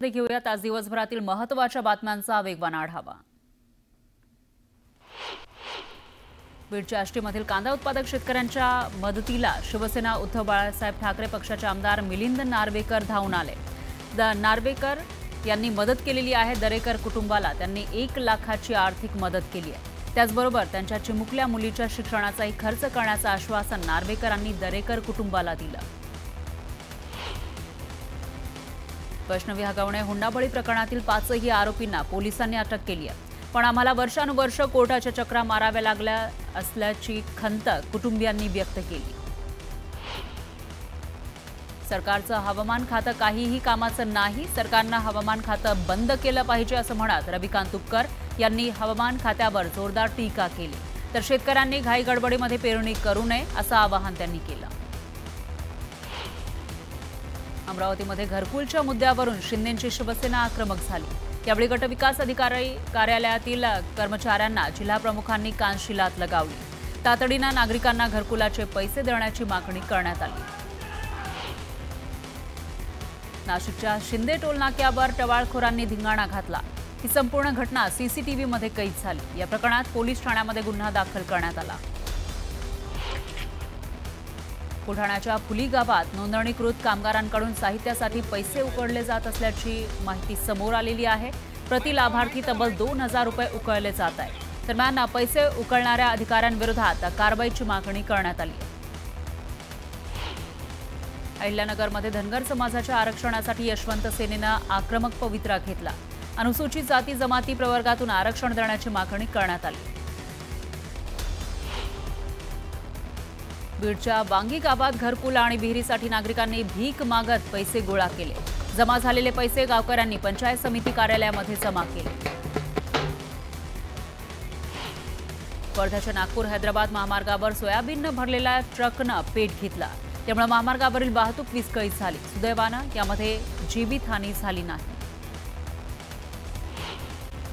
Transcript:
घेऊयात आज दिवसभरातील महत्त्वाच्या बातम्यांचा वेगवान आढावा। बीडच्या आष्टीमधील कांदा उत्पादक शेतकऱ्यांच्या मदतीला शिवसेना उद्धव बाळासाहेब ठाकरे पक्षाचे आमदार मिलिंद नार्वेकर धावून आले। नार्वेकर यांनी मदत केलेली आहे। दरेकर कुटुंबाला त्यांनी 1 लाखाची आर्थिक मदत केली आहे। त्याचबरोबर त्यांच्या चिमुकल्या मुलीच्या शिक्षणाचाही खर्च करण्याचं आश्वासन नार्वेकरांनी दरेकर कुटुंबाला दिलं। वैष्णवी हगवणे हुंडाबळी प्रकरणातील 5ही आरोपींना पोलिसांनी अटक केली आहे। पण आम्हाला वर्षानुवर्ष कोर्टाच्या चक्रा माराव्या लागल्या असल्याची खंत कुटुंबियांनी व्यक्त केली। सरकारचं हवामान खातं काहीही कामाचं नाही, सरकारनं हवामान खातं बंद केलं पाहिजे असं म्हणत रविकांत तुपकर यांनी हवामान खात्यावर जोरदार टीका केली। तर शेतकऱ्यांनी घाईगडबडीमध्ये पेरणी करू नये असं आवाहन त्यांनी केलं। अमरावतीमध्ये घरकुलच्या मुद्द्यावरून शिंदेंची शिवसेना आक्रमक झाली। यावेळी गटविकास अधिकारी कार्यालयातील कर्मचाऱ्यांना जिल्हाप्रमुखांनी कानशिलात लगावली। तातडीनं नागरिकांना घरकुलाचे पैसे देण्याची मागणी करण्यात आली। नाशिकच्या शिंदे टोलनाक्यावर टवाळखोरांनी धिंगाणा घातला। ही संपूर्ण घटना सीसीटीव्हीमध्ये कैद झाली। या प्रकरणात पोलीस ठाण्यामध्ये गुन्हा दाखल करण्यात आला। बुलढाण्याच्या फुली गावात नोंदणीकृत कामगारांकडून साहित्यासाठी पैसे उकळले जात असल्याची माहिती समोर आलेली आहे। प्रति लाभार्थी तब्बल 2000 रुपये उकळले जात आहेत। दरम्यान पैसे उकळणाऱ्या अधिकाऱ्यांविरोधात कारवाईची मागणी करण्यात आली आहे। अहिल्यानगरमध्ये धनगर समाजाच्या आरक्षणासाठी यशवंत सेनेनं आक्रमक पवित्रा घेतला। अनुसूचित जाती जमाती प्रवर्गातून आरक्षण देण्याची मागणी करण्यात आली। बीडच्या बांगी गावात घरकुल आणि विहिरीसाठी नागरिकांनी भीक मागत पैसे गोळा केले। जमा झालेले पैसे गावकऱ्यांनी पंचायत समिती कार्यालयामध्ये जमा केले। वर्ध्याच्या नागपूर हैदराबाद महामार्गावर सोयाबीननं भरलेल्या ट्रकनं पेट घेतला। त्यामुळे महामार्गावरील वाहतूक विस्कळीत झाली। सुदैवानं यामध्ये जीवितहानी झाली नाही।